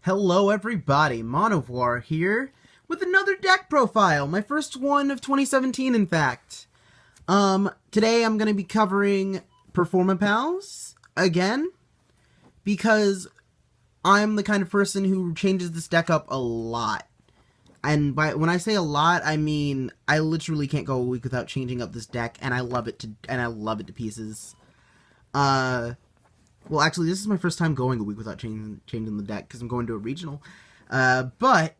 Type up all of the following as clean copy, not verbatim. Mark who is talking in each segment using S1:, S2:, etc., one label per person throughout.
S1: Hello everybody, Monovore here with another deck profile, my first one of 2017 in fact. Today I'm going to be covering Performapals again, because I'm the kind of person who changes this deck up a lot. And when I say a lot, I mean I literally can't go a week without changing up this deck, and I love it to pieces. Well, actually, this is my first time going a week without changing the deck, because I'm going to a regional. But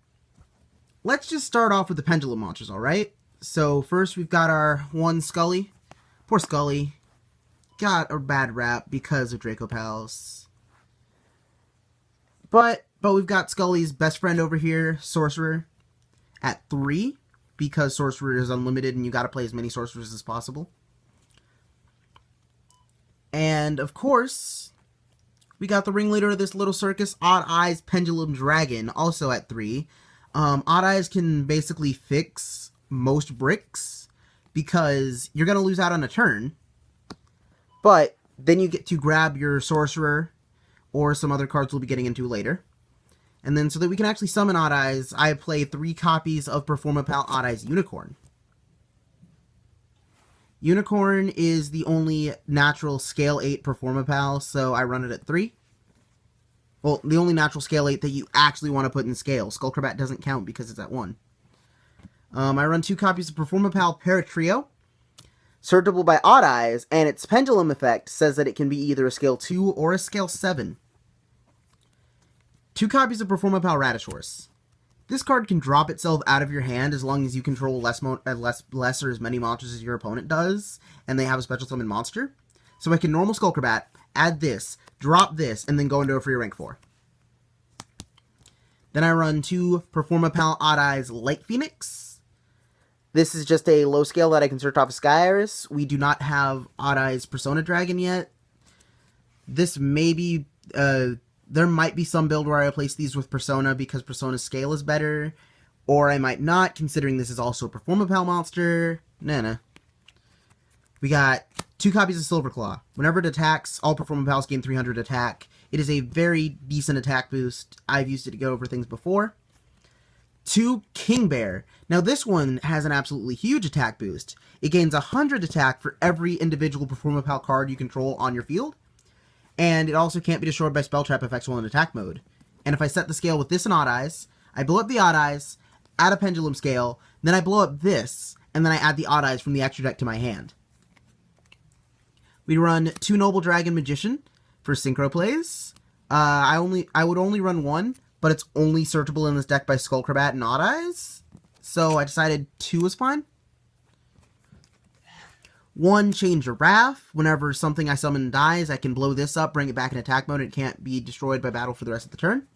S1: let's just start off with the Pendulum monsters, alright? So, first we've got our one Scully. Poor Scully. Got a bad rap because of Dracopals. But we've got Scully's best friend over here, Sorcerer, at 3, because Sorcerer is unlimited and you gotta play as many Sorcerers as possible. And, of course, we got the ringleader of this little circus, Odd Eyes Pendulum Dragon, also at 3. Odd Eyes can basically fix most bricks, because you're going to lose out on a turn, but then you get to grab your Sorcerer, or some other cards we'll be getting into later. And then, so that we can actually summon Odd Eyes, I play 3 copies of Performapal Odd Eyes Unicorn. Unicorn is the only natural scale 8 Performapal, so I run it at 3. Well, the only natural scale 8 that you actually want to put in scale. Skullcrabat doesn't count because it's at 1. I run 2 copies of Performapal Paratrio, searchable by Odd Eyes, and its Pendulum effect says that it can be either a scale 2 or a scale 7. 2 copies of Performapal Radish Horse. This card can drop itself out of your hand as long as you control less or as many monsters as your opponent does, and they have a special summon monster. So I can normal Skullcrabat, add this, drop this, and then go into a free rank 4. Then I run 2 Performapal Odd Eyes Light Phoenix. This is just a low scale that I can search off of Sky Iris. We do not have Odd Eyes Persona Dragon yet. This may be, there might be some build where I replace these with Persona because Persona's scale is better, or I might not, considering this is also a Performapal monster. Nah. We got 2 copies of Silverclaw. Whenever it attacks, all Performapals gain 300 attack. It is a very decent attack boost. I've used it to go over things before. 2 King Bear. Now this one has an absolutely huge attack boost. It gains 100 attack for every individual Performapal card you control on your field. And it also can't be destroyed by spell trap effects while in attack mode. And if I set the scale with this and Odd Eyes, I blow up the Odd Eyes, add a Pendulum scale, then I blow up this, and then I add the Odd Eyes from the extra deck to my hand. We run 2 Noble Dragon Magician for synchro plays. I would only run 1, but it's only searchable in this deck by Skullcrabat and Odd Eyes, so I decided 2 was fine. 1 Chain Giraffe. Whenever something I summon dies, I can blow this up, bring it back in attack mode, and it can't be destroyed by battle for the rest of the turn.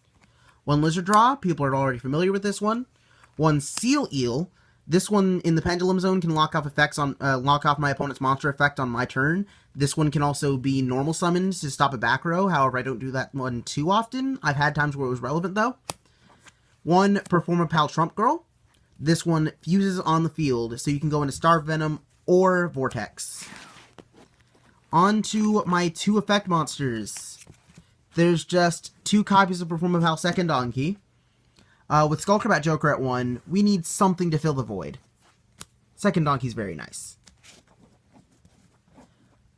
S1: 1 Lizard Draw. People are already familiar with this one. 1 Seal Eel. This one in the Pendulum Zone can lock off my opponent's monster effect on my turn. This one can also be normal summoned to stop a back row. However, I don't do that one too often. I've had times where it was relevant though. 1 Performapal Trump Girl. This one fuses on the field, so you can go into Starve Venom or Vortex. On to my 2 effect monsters. There's just 2 copies of Performapal Second Donkey. With Skullcrabat Joker at 1, we need something to fill the void. Second Donkey's very nice.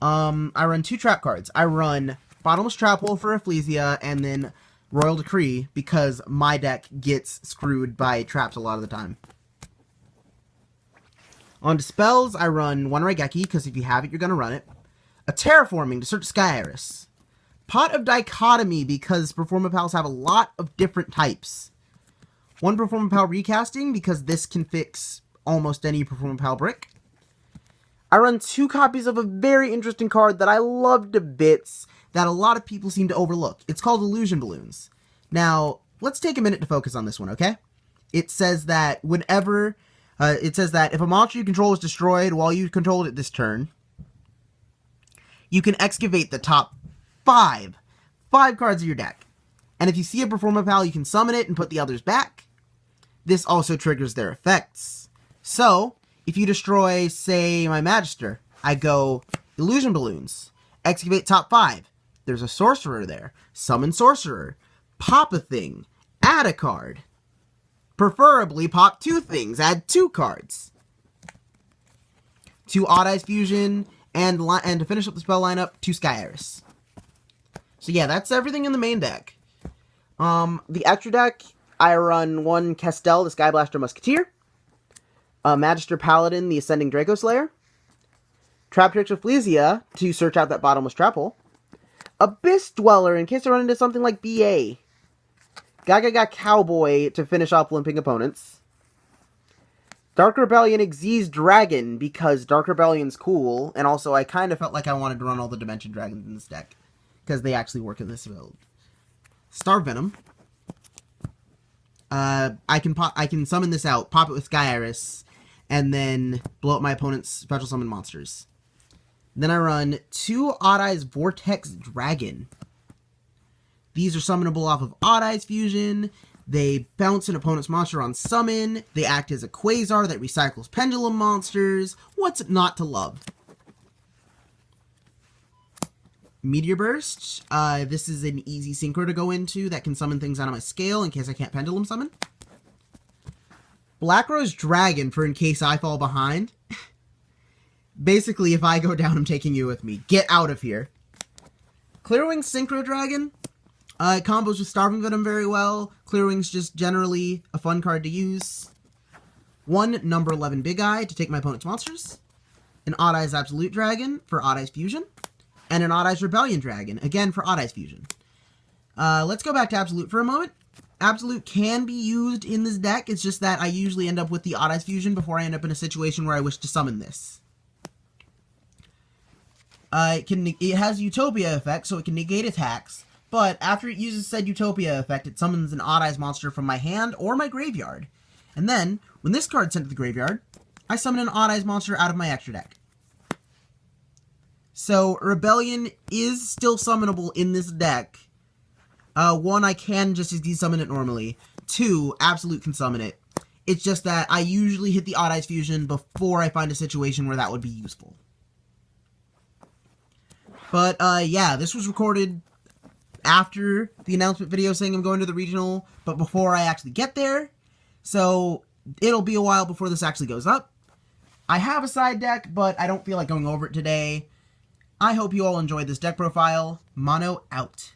S1: I run 2 trap cards. I run Bottomless Trap Hole for Ecclesia, and then Royal Decree, because my deck gets screwed by traps a lot of the time. On to spells, I run 1 Raigeki, because if you have it, you're going to run it. A Terraforming to search Sky Iris. Pot of Dichotomy, because Performapals have a lot of different types. 1 Performapal Recasting, because this can fix almost any Performapal brick. I run 2 copies of a very interesting card that I love to bits, that a lot of people seem to overlook. It's called Illusion Balloons. Now, let's take a minute to focus on this one, okay? It says that if a monster you control is destroyed while you controlled it this turn, you can excavate the top 5 cards of your deck. And if you see a Performapal, you can summon it and put the others back. This also triggers their effects. So, if you destroy, say, my Magister, I go Illusion Balloons, excavate top 5. There's a Sorcerer there. Summon Sorcerer. Pop a thing. add a card. Preferably pop 2 things. Add 2 cards. 2 Odd Eyes Fusion, and to finish up the spell lineup, 2 Sky Iris. So yeah, that's everything in the main deck. The extra deck, I run 1 Kestel, the Skyblaster Musketeer, a Magister Paladin, the Ascending Draco Slayer, Traptrix of Flesia to search out that bottomless trap hole, Abyss Dweller in case I run into something like BA, Gaga Cowboy to finish off limping opponents, Dark Rebellion Xyz Dragon because Dark Rebellion's cool, and also I kind of felt like I wanted to run all the Dimension Dragons in this deck because they actually work in this build. Star Venom. I can summon this out, pop it with Sky Iris, and then blow up my opponent's special summon monsters. Then I run 2 Odd Eyes Vortex Dragon. These are summonable off of Odd Eyes Fusion. They bounce an opponent's monster on summon. They act as a Quasar that recycles Pendulum monsters. What's not to love? Meteor Burst. This is an easy synchro to go into that can summon things out of my scale in case I can't Pendulum summon. Black Rose Dragon for in case I fall behind. Basically, if I go down, I'm taking you with me. Get out of here. Clearwing Synchro Dragon. It combos with Starving Venom very well. Clearwing's just generally a fun card to use. 1 number 11 Big Eye to take my opponent's monsters. An Odd Eyes Absolute Dragon for Odd Eyes Fusion. And an Odd Eyes Rebellion Dragon, again for Odd Eyes Fusion. Let's go back to Absolute for a moment. Absolute can be used in this deck, it's just that I usually end up with the Odd Eyes Fusion before I end up in a situation where I wish to summon this. It has Utopia effect, so it can negate attacks, but after it uses said Utopia effect, it summons an Odd Eyes monster from my hand or my graveyard. And then, when this card's sent to the graveyard, I summon an Odd Eyes monster out of my extra deck. So, Rebellion is still summonable in this deck. 1, I can just desummon it normally. 2, Absolute can summon it. It's just that I usually hit the Odd Eyes Fusion before I find a situation where that would be useful. But, yeah, this was recorded after the announcement video saying I'm going to the regional, but before I actually get there. So, it'll be a while before this actually goes up. I have a side deck, but I don't feel like going over it today. I hope you all enjoyed this deck profile. Mono out.